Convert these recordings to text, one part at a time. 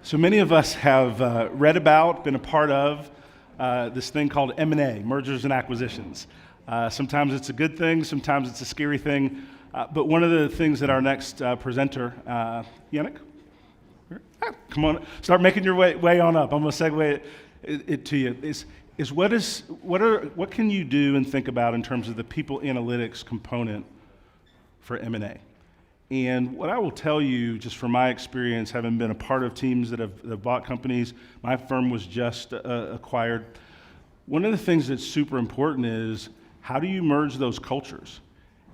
So many of us have read about, been a part of this thing called M&A, mergers and acquisitions. Sometimes it's a good thing, sometimes it's a scary thing. But one of the things that our next presenter, Yannick, come on, start making your way on up. I'm going to segue it to you. Is what can you do and think about in terms of the people analytics component for M&A? And what I will tell you, just from my experience, having been a part of teams that have bought companies, my firm was just acquired. One of the things that's super important is how do you merge those cultures?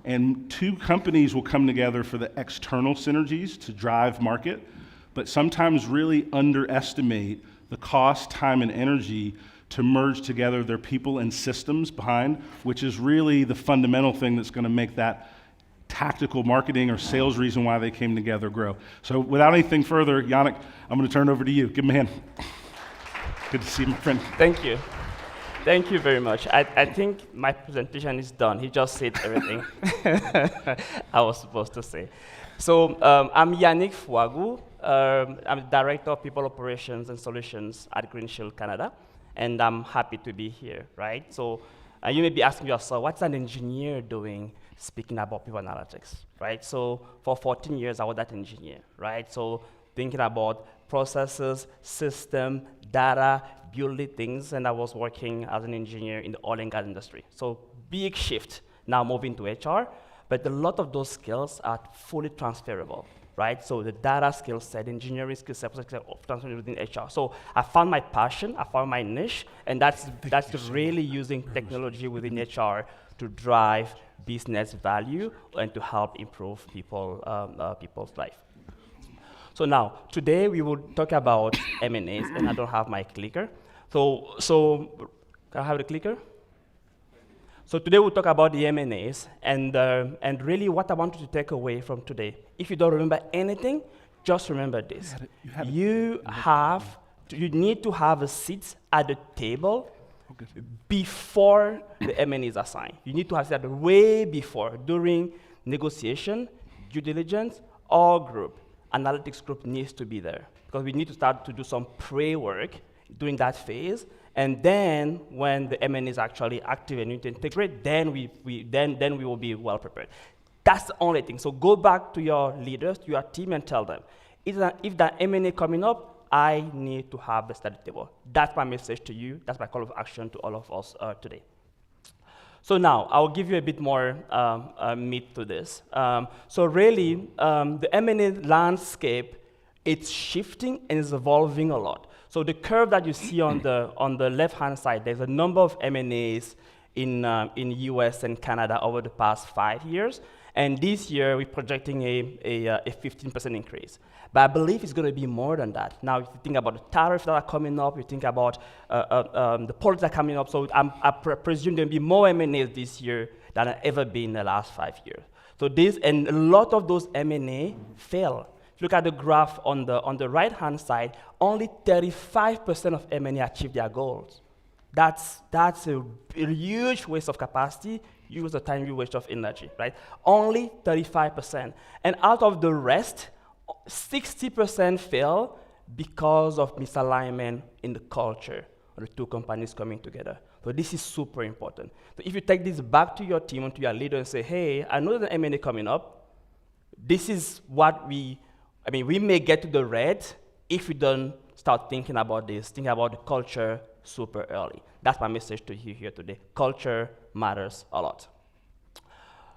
And two companies will come together for the external synergies to drive market, but sometimes really underestimate the cost, time, and energy to merge together their people and systems behind, which is really the fundamental thing that's going to make that tactical marketing or sales reason why they came together grow. So without anything further, Yannick, I'm going to turn it over to you. Give him a hand. Good to see you, my friend. Thank you. Thank you very much. I think my presentation is done. He just said everything I was supposed to say. So I'm Yannick Fouagou. I'm the Director of People Operations and Solutions at Greenshield Canada, and I'm happy to be here, right? So you may be asking yourself, what's an engineer doing speaking about people analytics, right? So for 14 years, I was that engineer, right? So thinking about processes, system, data, building things, and I was working as an engineer in the oil and gas industry. So big shift, now moving to HR, but a lot of those skills are fully transferable, right? So the data skill set, engineering skill set, transferable within HR. So I found my passion, I found my niche, and that's really using technology within HR to drive business value and to help improve people's life. So now, today we will talk about M&As, and I don't have my clicker. So can I have the clicker? So today we'll talk about the M&As, and really what I want you to take away from today. If you don't remember anything, just remember this. You need to have a seat at the table before the M&As are signed. You need to have that way before, during negotiation, due diligence, or group. Analytics group needs to be there because we need to start to do some pre-work during that phase, and then when the M&A is actually active and need to integrate, then we will be well prepared. That's the only thing. So go back to your leaders, to your team, and tell them, if that M&A coming up, I need to have the study table. That's my message to you. That's my call of action to all of us today. So now, I'll give you a bit more meat to this. So really, the M&A landscape, it's shifting and is evolving a lot. So the curve that you see on the left-hand side, there's a number of M&As in US and Canada over the past 5 years. And this year, we're projecting a 15% increase. But I believe it's going to be more than that. Now, if you think about the tariffs that are coming up, you think about the politics that are coming up, so I presume there'll be more M&As this year than have ever been in the last 5 years. So and a lot of those M&A fail. If you look at the graph on the right-hand side, only 35% of M&A achieve their goals. That's a huge waste of capacity, use of time, waste of energy, right? Only 35%. And out of the rest, 60% fail because of misalignment in the culture of the two companies coming together. So this is super important. So if you take this back to your team and to your leader and say, hey, I know there's an M&A coming up. This is what we may get to the red if we don't start thinking about this, thinking about the culture super early. That's my message to you here today. Culture matters a lot.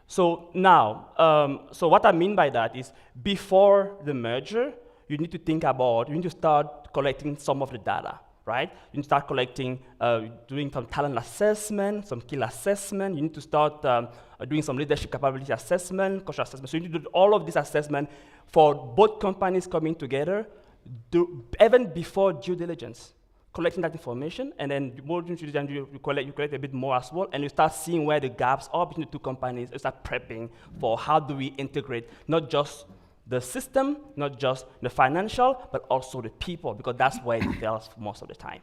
So now, so what I mean by that is before the merger, you need to start collecting some of the data, right? You need to start collecting, doing some talent assessment, some skill assessment. You need to start doing some leadership capability assessment, cultural assessment. So you need to do all of this assessment for both companies coming together, even before due diligence. Collecting that information, and then more due diligence, you collect a bit more as well, and you start seeing where the gaps are between the two companies. You start prepping for how do we integrate not just the system, not just the financial, but also the people, because that's where it fails most of the time.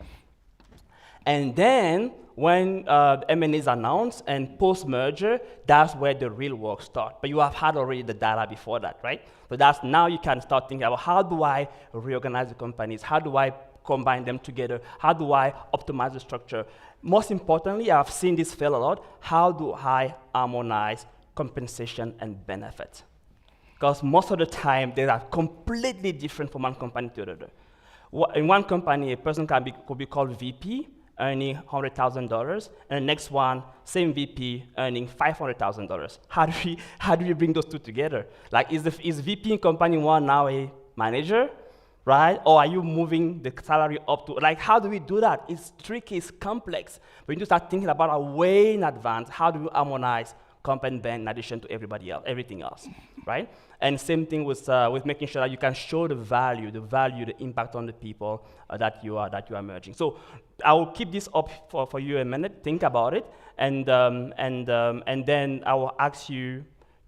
And then when the M&A is announced and post-merger, that's where the real work starts. But you have had already the data before that, right? So that's now you can start thinking about how do I reorganize the companies? How do I combine them together? How do I optimize the structure? Most importantly, I've seen this fail a lot. How do I harmonize compensation and benefits? Because most of the time, they are completely different from one company to the other. In one company, a person could be called VP, earning $100,000, and the next one, same VP, earning $500,000. How do we bring those two together? Like, is VP in company one now a manager, right? Or are you moving the salary up to, like, how do we do that? It's tricky, it's complex. We need to start thinking about it way in advance. How do we harmonize comp and ben in addition to everything else, right? And same thing with making sure that you can show the value, the impact on the people that you are merging. So I will keep this up for you a minute. Think about it, and then I will ask you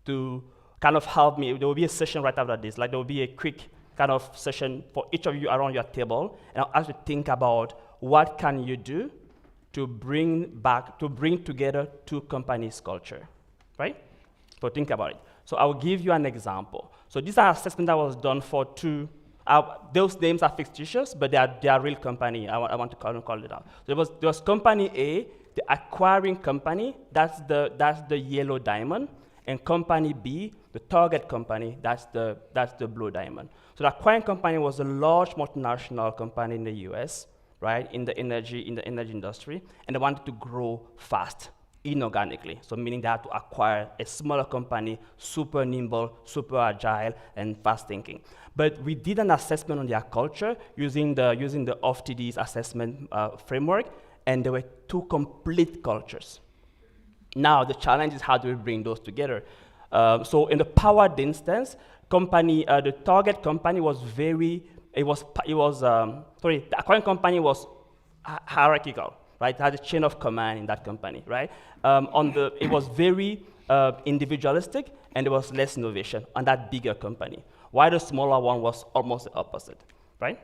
to kind of help me. There will be a session right after this. Like there will be a quick kind of session for each of you around your table, and I'll ask you to think about what can you do to bring together two companies' culture, right? So think about it. So I will give you an example. So these are assessments that was done for two. Those names are fictitious, but they are real company. I want to call it out. So there was company A, the acquiring company. That's the yellow diamond, and company B, the target company. That's the blue diamond. So the acquiring company was a large multinational company in the U.S., right, in the energy industry, and they wanted to grow fast, inorganically. So meaning they had to acquire a smaller company, super nimble, super agile, and fast thinking. But we did an assessment on their culture using the OFTD's assessment framework, and there were two complete cultures. Now the challenge is how do we bring those together? So in the powered instance, the target company was the acquiring company was hierarchical, right? It had a chain of command in that company, right? It was very individualistic, and there was less innovation on that bigger company, while the smaller one was almost the opposite, right?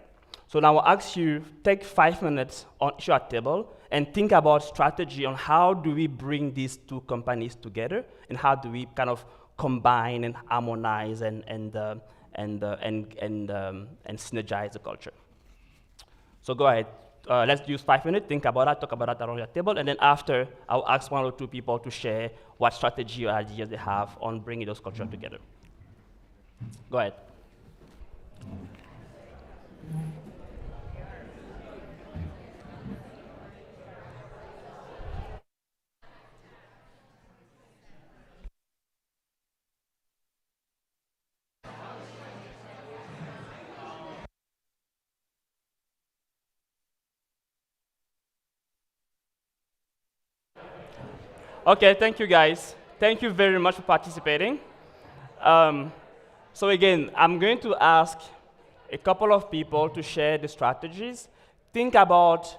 So now I'll ask you, take 5 minutes on your table and think about strategy on how do we bring these two companies together, and how do we kind of combine and harmonize and synergize the culture. So go ahead. Let's use 5 minutes, think about that, talk about that around your table, and then after, I'll ask one or two people to share what strategy or ideas they have on bringing those cultures together. Go ahead. Okay, thank you guys. Thank you very much for participating. So again, I'm going to ask a couple of people to share the strategies. Think about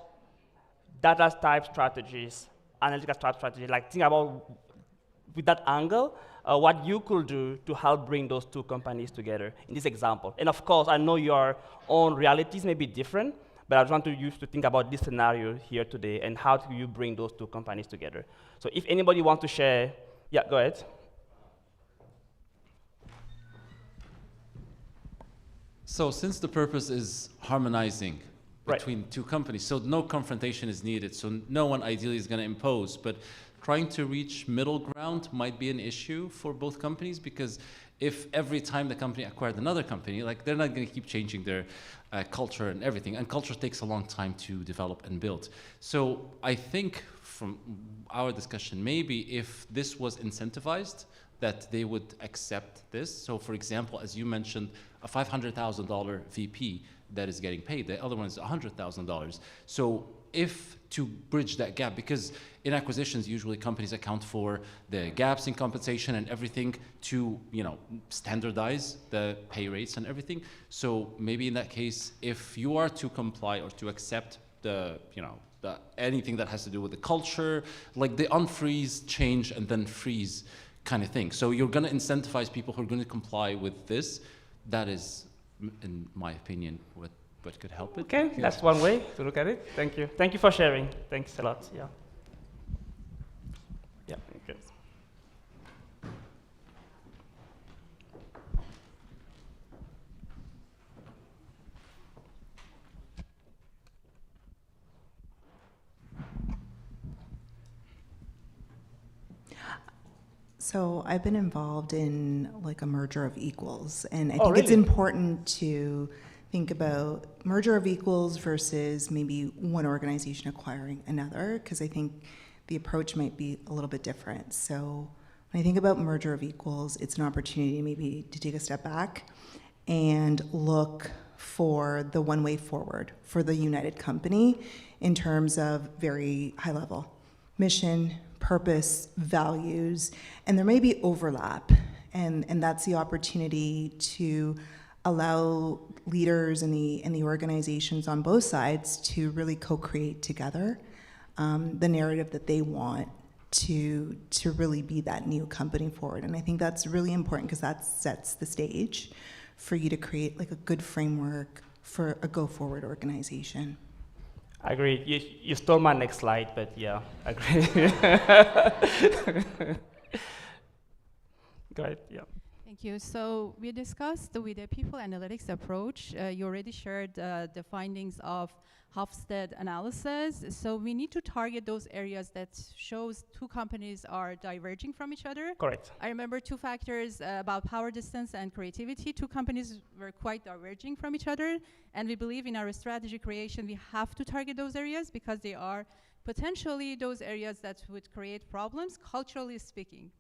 data type strategies, analytical type strategies, like think about with that angle, what you could do to help bring those two companies together in this example. And of course, I know your own realities may be different, but I just want you to think about this scenario here today and how do you bring those two companies together. So if anybody wants to share, yeah, go ahead. So since the purpose is harmonizing between two companies, so no confrontation is needed, so no one ideally is going to impose, but trying to reach middle ground might be an issue for both companies, because if every time the company acquired another company, like they're not going to keep changing their culture and everything, and culture takes a long time to develop and build. So I think from our discussion, maybe if this was incentivized, that they would accept this. So for example, as you mentioned, a $500,000 VP that is getting paid, the other one is $100,000. So if to bridge that gap, because in acquisitions, usually companies account for the gaps in compensation and everything to, standardize the pay rates and everything. So maybe in that case, if you are to comply or to accept anything that has to do with the culture, like the unfreeze, change, and then freeze kind of thing. So you're going to incentivize people who are going to comply with this. That is, in my opinion, what but could help it. Okay, that's one way to look at it. Thank you. Thank you for sharing. Thanks a lot. Yeah. Yeah. Okay. So I've been involved in like a merger of equals, and I Oh, think it's really? important to think about merger of equals versus maybe one organization acquiring another, because I think the approach might be a little bit different. So when I think about merger of equals, it's an opportunity maybe to take a step back and look for the one way forward for the united company in terms of very high level mission, purpose, values, and there may be overlap. And that's the opportunity to allow leaders in the organizations on both sides to really co-create together the narrative that they want to really be that new company forward. And I think that's really important because that sets the stage for you to create like a good framework for a go-forward organization. I agree. You stole my next slide, but yeah, I agree. Go ahead. Yeah. Thank you. So we discussed with the people analytics approach. You already shared the findings of Hofstede analysis. So we need to target those areas that shows two companies are diverging from each other. Correct. I remember two factors about power distance and creativity. Two companies were quite diverging from each other. And we believe in our strategy creation, we have to target those areas because they are potentially those areas that would create problems, culturally speaking.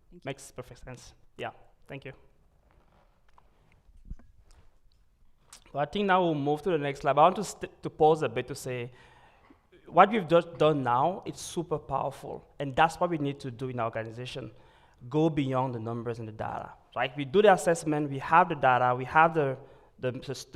Thank you. Makes perfect sense. Yeah. Thank you. Well, I think now we'll move to the next slide. I want to pause a bit to say, what we've just done now, it's super powerful. And that's what we need to do in our organization. Go beyond the numbers and the data. Right? We do the assessment, we have the data, we have the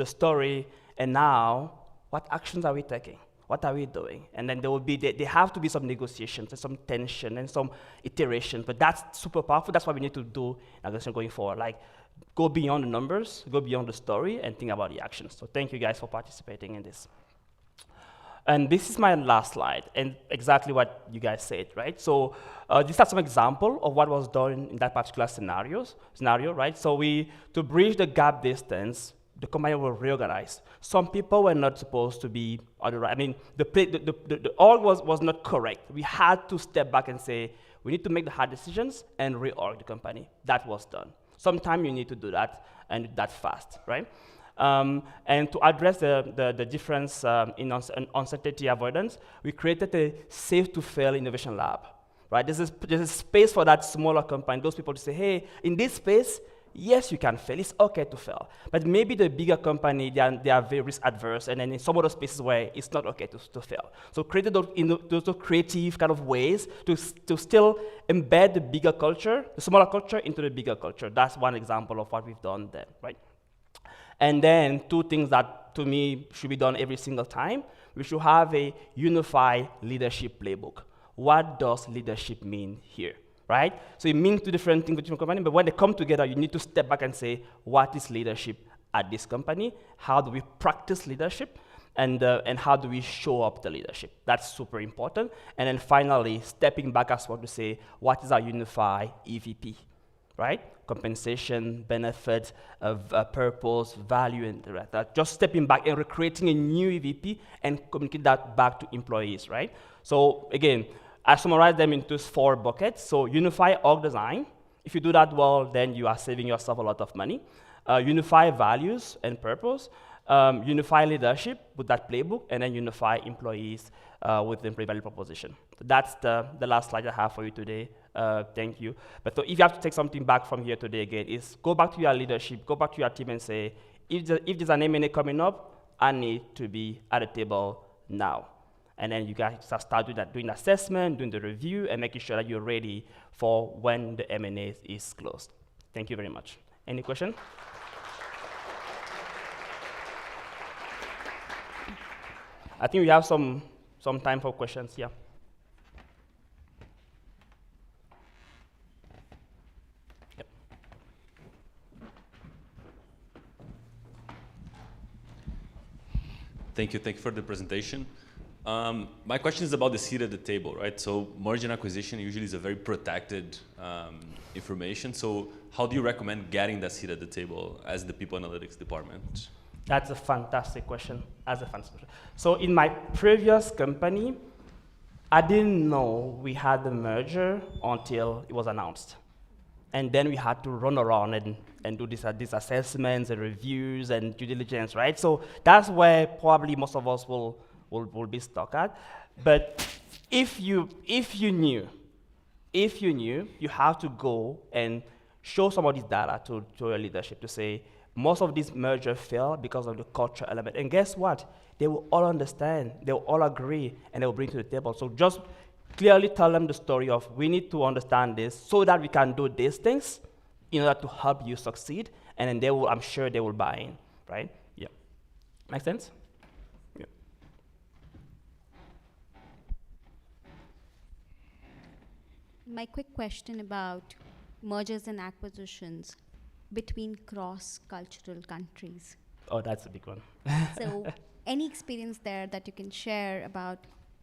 story, and now, what actions are we taking? What are we doing? And then there have to be some negotiations and some tension and some iteration, but that's super powerful. That's what we need to do in our organization going forward. Like, go beyond the numbers, go beyond the story, and think about the actions. So thank you guys for participating in this. And this is my last slide, and exactly what you guys said, right? So these are some example of what was done in that particular scenario, right? So to bridge the gap distance, the company will reorganize. Some people were not supposed to be on the right. I mean, the org was not correct. We had to step back and say, we need to make the hard decisions and reorg the company. That was done. Sometimes you need to do that, and that fast, right? And to address the difference in uncertainty avoidance, we created a safe-to-fail innovation lab, right? There's a space for that smaller company, those people to say, hey, in this space, yes, you can fail. It's okay to fail. But maybe the bigger company, they are very risk adverse, and then in some other spaces where it's not okay to fail. So created those creative kind of ways to still embed the bigger culture, the smaller culture, into the bigger culture. That's one example of what we've done there, right? And then two things that, to me, should be done every single time. We should have a unified leadership playbook. What does leadership mean here? Right? So it means two different things with different companies, but when they come together, you need to step back and say, what is leadership at this company? How do we practice leadership? And how do we show up the leadership? That's super important. And then finally, stepping back as well to say, what is our unified EVP? Right? Compensation, benefit, purpose, value, and the rest. Just stepping back and recreating a new EVP and communicate that back to employees, right? So again, I summarize them into 4 buckets. So unify org design. If you do that well, then you are saving yourself a lot of money. Unify values and purpose. Unify leadership with that playbook, and then unify employees with the employee value proposition. So that's the last slide I have for you today. Thank you. But so if you have to take something back from here today again, is go back to your leadership, go back to your team and say, if there's an M&A coming up, I need to be at the table now. And then you guys start doing assessment, doing the review, and making sure that you're ready for when the M&A is closed. Thank you very much. Any question? I think we have some time for questions. Yeah. Thank you for the presentation. My question is about the seat at the table, right? So merger and acquisition usually is a very protected information. So how do you recommend getting that seat at the table as the people analytics department? That's a fantastic question. So in my previous company, I didn't know we had the merger until it was announced. And then we had to run around and do these assessments and reviews and due diligence, right? So that's where probably most of us will be stuck at. But if you knew, you have to go and show some of this data to your leadership to say, most of these mergers fail because of the culture element. And guess what? They will all understand, they will all agree, and they will bring to the table. So just clearly tell them the story of, we need to understand this so that we can do these things in order to help you succeed, and then they will, I'm sure they will buy in, right? Yeah. Make sense? Yeah. My quick question about mergers and acquisitions between cross-cultural countries. Oh, that's a big one. So any experience there that you can share about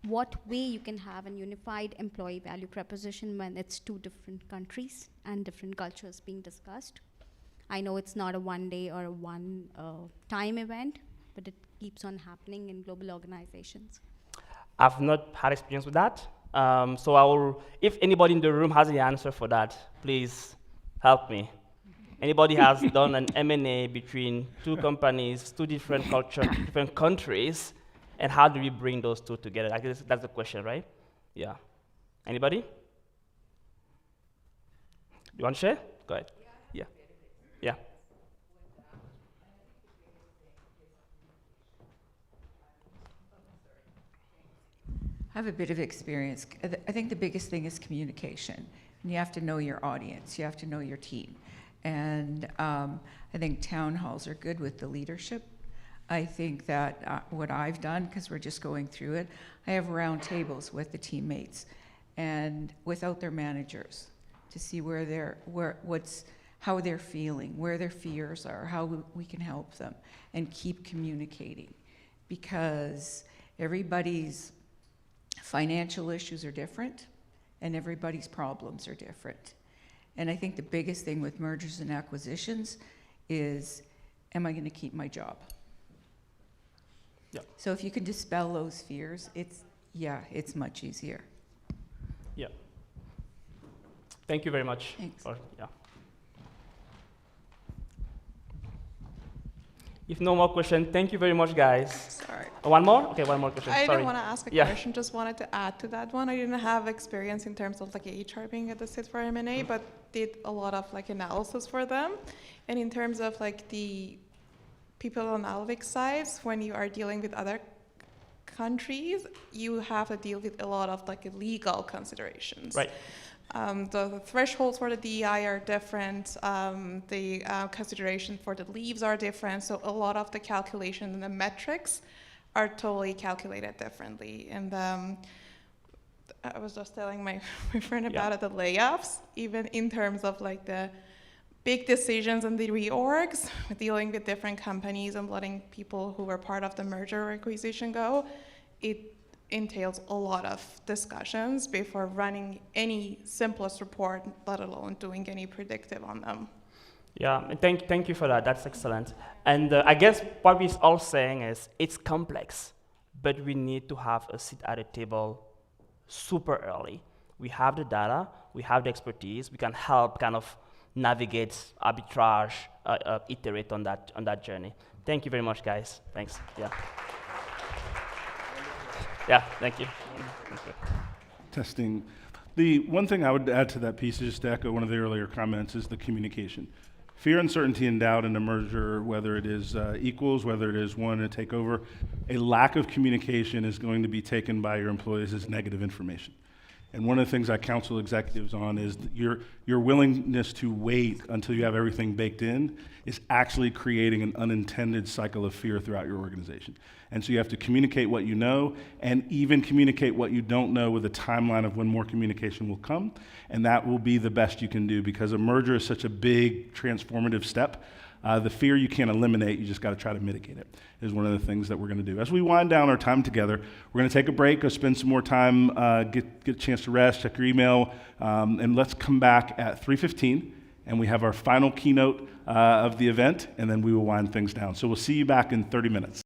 what way you can have a unified employee value proposition when it's two different countries and different cultures being discussed? I know it's not a one day or a one time event, but it keeps on happening in global organizations. I've not had experience with that. So I will, if anybody in the room has the answer for that, please help me. Anybody has done an M&A between two companies, two different cultures, different countries, and how do we bring those two together? I guess that's the question, right? Yeah. Anybody? You want to share? Go ahead. Yeah. Yeah. I have a bit of experience. I think the biggest thing is communication. And you have to know your audience. You have to know your team. And I think town halls are good with the leadership. I think that what I've done, because we're just going through it, I have round tables with the teammates and without their managers to see how they're feeling, where their fears are, how we can help them, and keep communicating, because everybody's financial issues are different and everybody's problems are different. And I think the biggest thing with mergers and acquisitions is, am I going to keep my job? Yeah. So if you can dispel those fears, it's much easier. Yeah. Thank you very much. Thanks. Yeah. If no more questions, thank you very much, guys. Sorry. One more? Okay, one more question. I Sorry. didn't want to ask a question, just wanted to add to that one. I didn't have experience in terms of like HR being at the sit for M&A, but did a lot of like analysis for them. And in terms of like the people analytics sides, when you are dealing with other countries, you have to deal with a lot of like legal considerations. Right. The thresholds for the DEI are different. The consideration for the leaves are different. So a lot of the calculation and the metrics are totally calculated differently. And I was just telling my friend about the layoffs, even in terms of like the big decisions and the reorgs, dealing with different companies and letting people who were part of the merger or acquisition go. It entails a lot of discussions before running any simplest report, let alone doing any predictive on them. Yeah, and thank you for that. That's excellent. And I guess what we're all saying is it's complex, but we need to have a seat at the table super early. We have the data, we have the expertise, we can help kind of navigate, arbitrage, iterate on that journey. Thank you very much, guys. Thanks. Yeah. Yeah, thank you. Testing. The one thing I would add to that piece, is just to echo one of the earlier comments, is the communication. Fear, uncertainty, and doubt in a merger, whether it is equals, whether it is one to take over, a lack of communication is going to be taken by your employees as negative information. And one of the things I counsel executives on is your willingness to wait until you have everything baked in is actually creating an unintended cycle of fear throughout your organization. And so you have to communicate what you know, and even communicate what you don't know with a timeline of when more communication will come. And that will be the best you can do, because a merger is such a big transformative step. The fear you can't eliminate, you just got to try to mitigate it, is one of the things that we're going to do. As we wind down our time together, we're going to take a break, go spend some more time, get a chance to rest, check your email, and let's come back at 3:15, and we have our final keynote of the event, and then we will wind things down. So we'll see you back in 30 minutes.